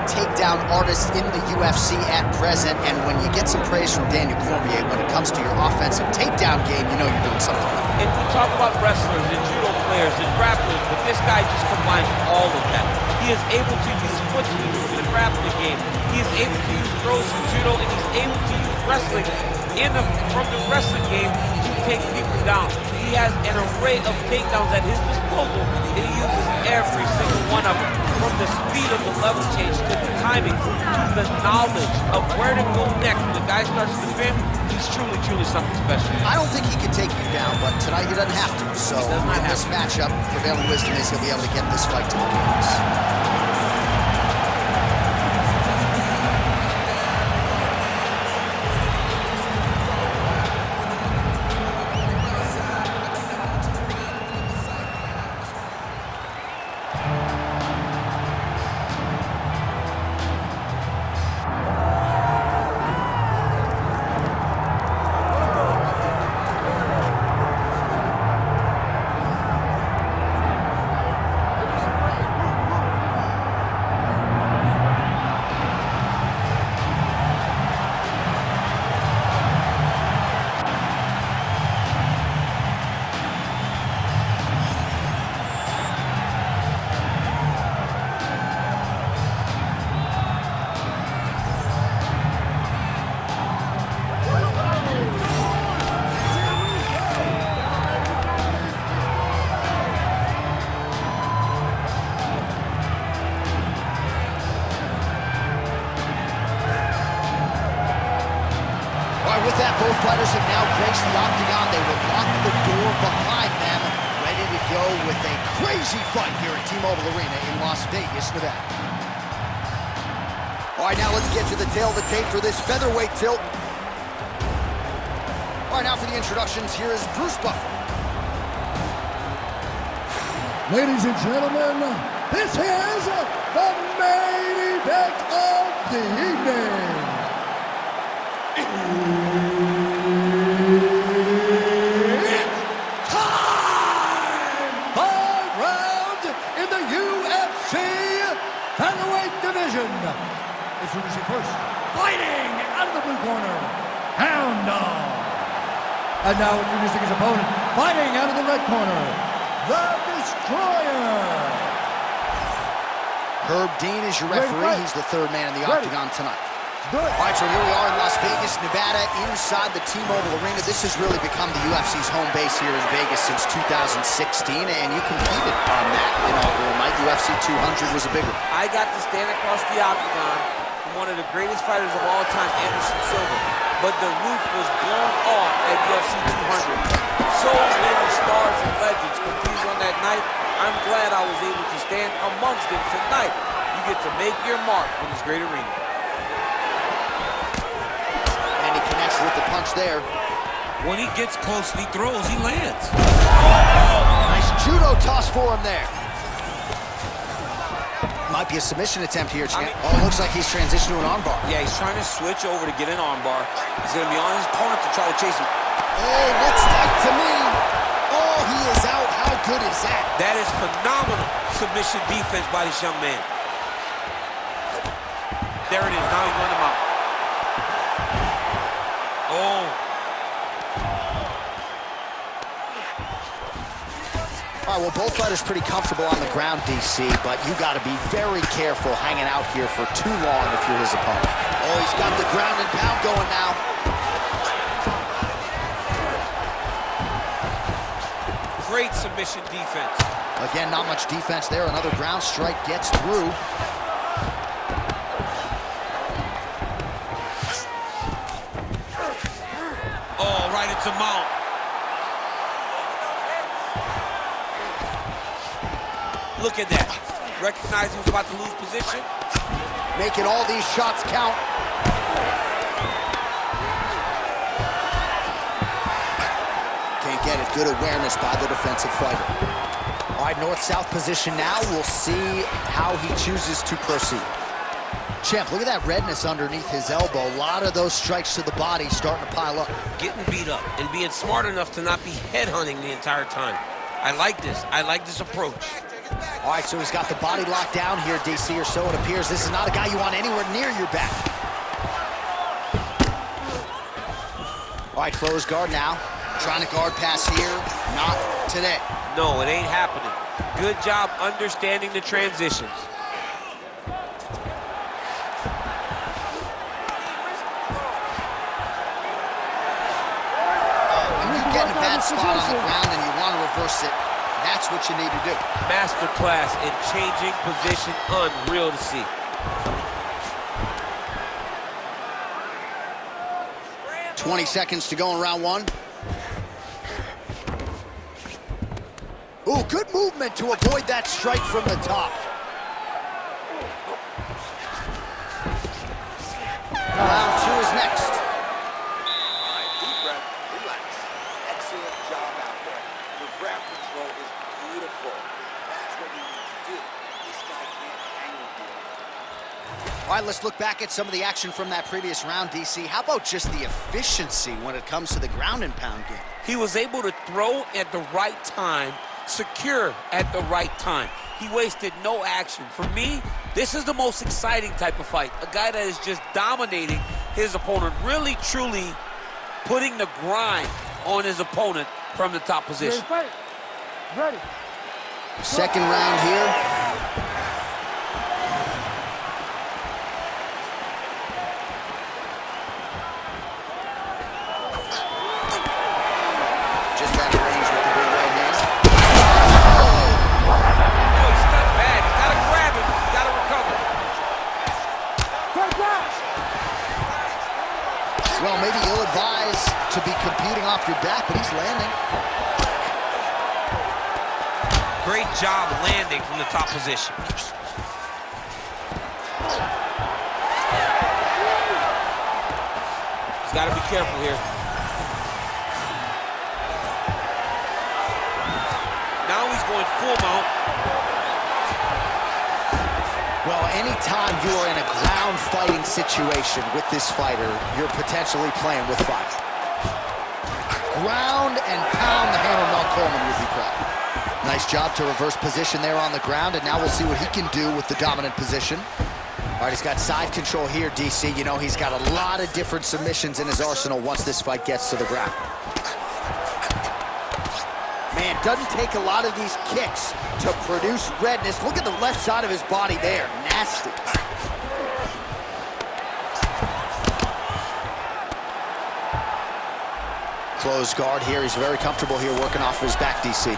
takedown artist in the UFC at present, and when you get some praise from Daniel Cormier when it comes to your offensive takedown game, you know you're doing something right. And we talk about wrestlers and judo players and grapplers, but this guy just combines all of that. He is able to use foot swings in the grappling game. He is able to use throws from judo, and he's able to use wrestling from the wrestling game to take people down. He has an array of takedowns at his disposal, and he uses every single one of them. From the speed of the level change, to the timing, to the knowledge of where to go next. When the guy starts to defend, he's truly something special. I don't think he can take you down, but tonight he doesn't have to. So in this matchup, prevailing wisdom is he'll be able to get this fight to the canvas. With that, both fighters have now graced the octagon. They will lock the door behind them, ready to go with a crazy fight here at T-Mobile Arena in Las Vegas, Nevada. All right, now let's get to the tail of the tape for this featherweight tilt. All right, now for the introductions, here is Bruce Buffer. Ladies and gentlemen, this is the main event of the evening. Introducing first, fighting out of the blue corner, Hound Dog. And now introducing his opponent, fighting out of the red corner, The Destroyer. Herb Dean is your referee. He's the third man in the octagon tonight. All right, so here we are in Las Vegas, Nevada, inside the T-Mobile Arena. This has really become the UFC's home base here in Vegas since 2016, and you competed on that inaugural night. UFC 200 was a big one. I got to stand across the octagon from one of the greatest fighters of all time, Anderson Silva, but the roof was blown off at UFC 200. So many stars and legends competed on that night. I'm glad I was able to stand amongst them tonight. You get to make your mark in this great arena. With the punch there. When he gets close and he throws, he lands. Nice judo toss for him there. Might be a submission attempt here, champ. It looks like he's transitioned to an armbar. Yeah, he's trying to switch over to get an armbar. He's going to be on his opponent to try to chase him. Oh, looks like to me. Oh, he is out. How good is that? That is phenomenal submission defense by this young man. There it is. Now he's running him out. Oh. All right, well, both fighters pretty comfortable on the ground, DC, but you got to be very careful hanging out here for too long if you're his opponent. Oh, he's got the ground and pound going now. Great submission defense. Again, not much defense there. Another ground strike gets through. Oh, right into mount. Look at that. Recognized he was about to lose position. Making all these shots count. Can't get it. Good awareness by the defensive fighter. All right, north-south position now. We'll see how he chooses to proceed. Champ, look at that redness underneath his elbow. A lot of those strikes to the body starting to pile up. Getting beat up and being smart enough to not be headhunting the entire time. I like this. I like this approach. All right, so he's got the body locked down here, DC, or so it appears. This is not a guy you want anywhere near your back. All right, closed guard now. Trying to guard pass here. Not today. No, it ain't happening. Good job understanding the transitions. When you get in a bad spot on the ground and you want to reverse it, that's what you need to do. Masterclass in changing position, unreal to see. "20 seconds to go in round one." Ooh, good movement to avoid that strike from the top. Round two is next. All right, deep breath, relax. Excellent job out there. Your grab control is beautiful. That's what you need to do. This guy can't hang with you. All right, let's look back at some of the action from that previous round, DC. How about just the efficiency when it comes to the ground and pound game? He was able to throw at the right time, secure at the right time. He wasted no action. For me, this is the most exciting type of fight. A guy that is just dominating his opponent, really, truly putting the grind on his opponent from the top position. Ready. Second round here. Just out of range with the big right hand. No, he's not bad. You gotta grab him. You gotta recover. Well, maybe ill-advised to be competing off your back, but he's landing. Great job landing from the top position. He's got to be careful here. Now he's going full mount. Well, anytime you are in a ground fighting situation with this fighter, you're potentially playing with fire. Ground and pound the hammer, Mel Coleman would be proud. Nice job to reverse position there on the ground, and now we'll see what he can do with the dominant position. All right, he's got side control here, DC. You know, he's got a lot of different submissions in his arsenal once this fight gets to the ground. Man, doesn't take a lot of these kicks to produce redness. Look at the left side of his body there. Nasty. Closed guard here. He's very comfortable here working off of his back, DC.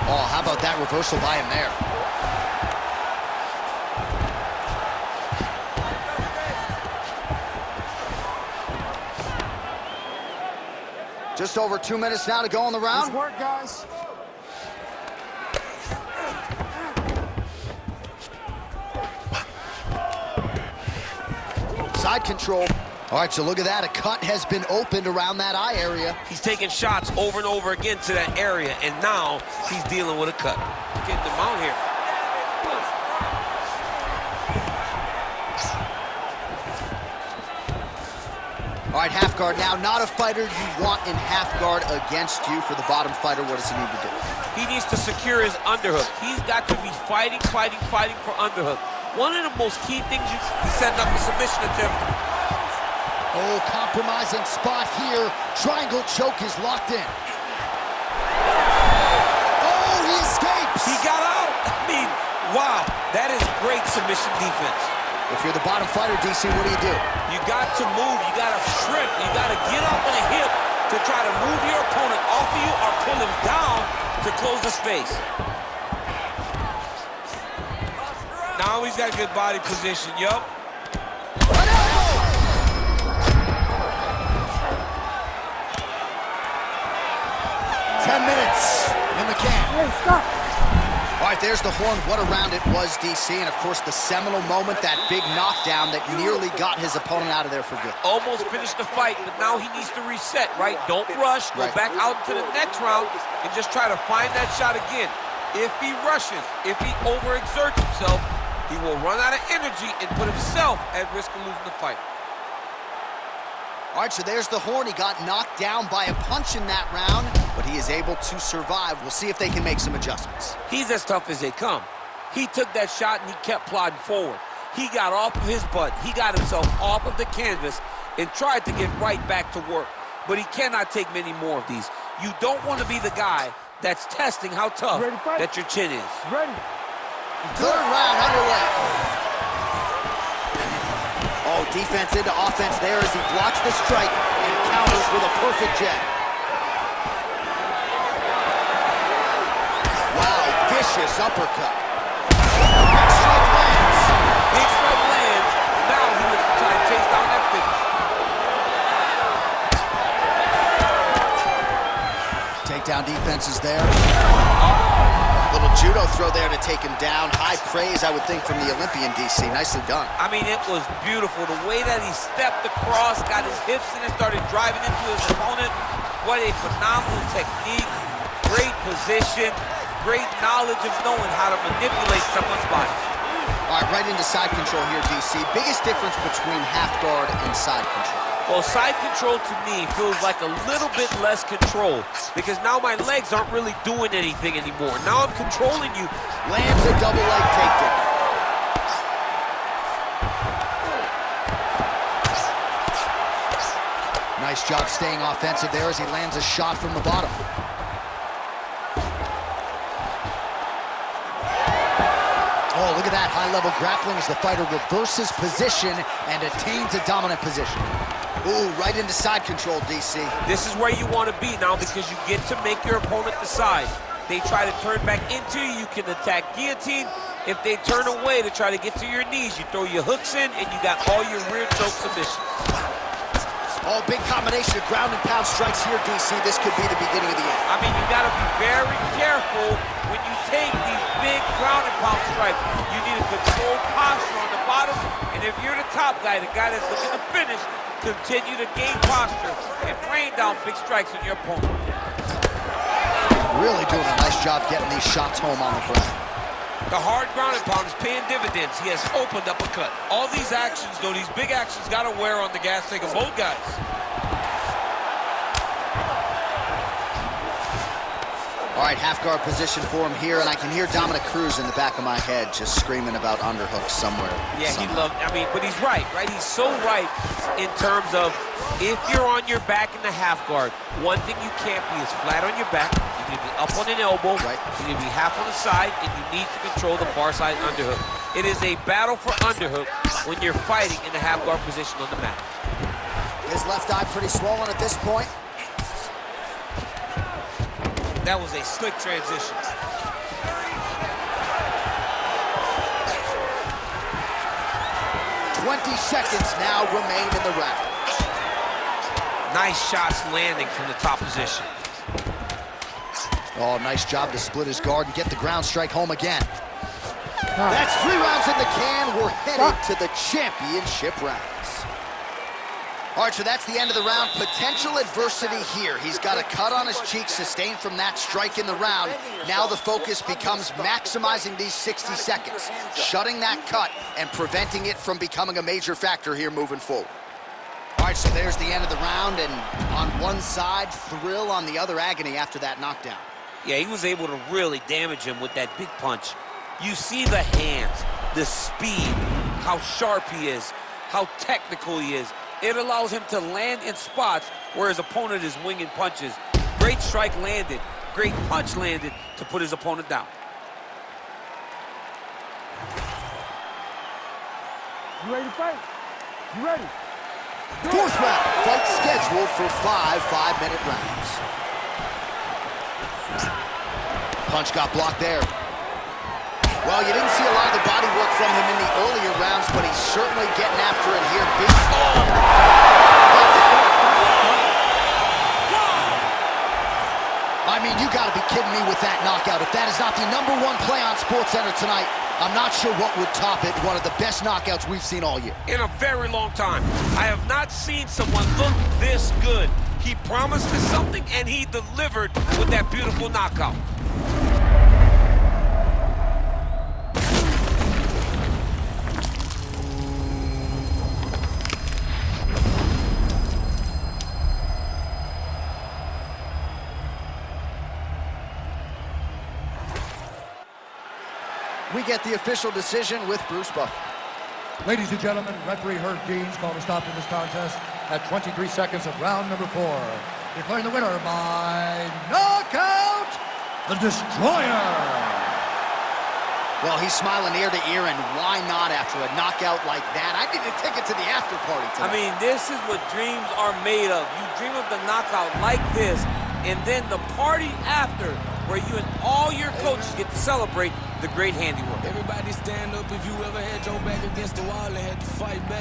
Oh, how about that reversal by him there? Just over 2 minutes now to go in the round. Nice work, guys. Side control. All right, so look at that. A cut has been opened around that eye area. He's taking shots over and over again to that area, and now he's dealing with a cut. Getting the mount here. All right, half guard now. Not a fighter you want in half guard against you. For the bottom fighter, what does he need to do? He needs to secure his underhook. He's got to be fighting for underhook. One of the most key things he's setting up a submission attempt. Oh, compromising spot here. Triangle choke is locked in. Oh, he escapes. He got out. I mean, wow, that is great submission defense. If you're the bottom fighter, DC, what do? You got to move. You got to strip. You got to get up on a hip to try to move your opponent off of you or pull him down to close the space. Now he's got good body position. Yup. 10 minutes in the can. Hey, stop. All right, there's the horn. What a round it was, DC. And, of course, the seminal moment, that big knockdown that nearly got his opponent out of there for good. Almost finished the fight, but now he needs to reset, right? Don't rush. Go back out to the next round and just try to find that shot again. If he rushes, if he overexerts himself, he will run out of energy and put himself at risk of losing the fight. All right, so there's the horn. He got knocked down by a punch in that round, but he is able to survive. We'll see if they can make some adjustments. He's as tough as they come. He took that shot and he kept plodding forward. He got off of his butt. He got himself off of the canvas and tried to get right back to work. But he cannot take many more of these. You don't want to be the guy that's testing how tough that your chin is. Ready. Third round underway. Oh, defense into offense there as he blocks the strike and counters with a perfect jab. Wow, vicious uppercut. Big strike lands. Big strike lands. Now he looks to try to chase down that finish. Takedown defense is there. Little judo throw there to take him down. High praise, I would think, from the Olympian, DC. Nicely done. I mean, it was beautiful. The way that he stepped across, got his hips in and started driving into his opponent. What a phenomenal technique. Great position. Great knowledge of knowing how to manipulate someone's body. All right, right into side control here, DC. Biggest difference between half guard and side control. Well, side control to me feels like a little bit less control because now my legs aren't really doing anything anymore. Now I'm controlling you. Lands a double leg takedown. Nice job staying offensive there as he lands a shot from the bottom. Oh, look at that high-level grappling as the fighter reverses position and attains a dominant position. Ooh, right into side control, DC. This is where you want to be now because you get to make your opponent decide. They try to turn back into you, you can attack guillotine. If they turn away to try to get to your knees, you throw your hooks in and you got all your rear choke submissions. Oh, big combination of ground and pound strikes here, DC. This could be the beginning of the end. I mean, you got to be very careful when you take these big ground and pound strikes. You need a controlled posture on the bottom, and if you're the top guy, the guy that's looking to finish, continue to gain posture and rain down big strikes on your opponent. Really doing a nice job getting these shots home on the ground. The hard ground and pound is paying dividends. He has opened up a cut. All these actions, though, these big actions got to wear on the gas tank of both guys. All right, half guard position for him here, and I can hear Dominic Cruz in the back of my head just screaming about underhooks somewhere. Yeah, he loved, I mean, but he's right? He's so right in terms of if you're on your back in the half guard, one thing you can't be is flat on your back. You need to be up on an elbow. Right. You need to be half on the side, and you need to control the far side underhook. It is a battle for underhook when you're fighting in the half guard position on the mat. His left eye pretty swollen at this point. That was a slick transition. "20 seconds now remain in the round." Nice shots landing from the top position. Oh, nice job to split his guard and get the ground strike home again. That's 3 rounds in the can. We're headed to the championship rounds. All right, so that's the end of the round. Potential adversity here. He's got a cut on his cheek sustained from that strike in the round. Now the focus becomes maximizing these 60 seconds, shutting that cut and preventing it from becoming a major factor here moving forward. All right, so there's the end of the round, and on one side, thrill, on the other, agony after that knockdown. Yeah, he was able to really damage him with that big punch. You see the hands, the speed, how sharp he is, how technical he is. It allows him to land in spots where his opponent is winging punches. Great strike landed, great punch landed to put his opponent down. You ready to fight? You ready? Fourth round, fight scheduled for 5 5-minute rounds. Punch got blocked there. Well, you didn't see a lot of the body work from him in the earlier rounds, but he's certainly getting after it here. Big. I mean, you got to be kidding me with that knockout. If that is not the #1 play on SportsCenter tonight, I'm not sure what would top it. One of the best knockouts we've seen all year. In a very long time. I have not seen someone look this good. He promised us something, and he delivered with that beautiful knockout. We get the official decision with Bruce Buffer. Ladies and gentlemen, referee Herb Deans called a stop to this contest at 23 seconds of round number 4. Declaring the winner by knockout, the Destroyer. Well, he's smiling ear to ear, and why not after a knockout like that? I need a ticket to the after party tonight. I mean, this is what dreams are made of. You dream of the knockout like this, and then the party after, where you and all your coaches get to celebrate the great handiwork. Everybody stand up if you ever had your back against the wall and had to fight back.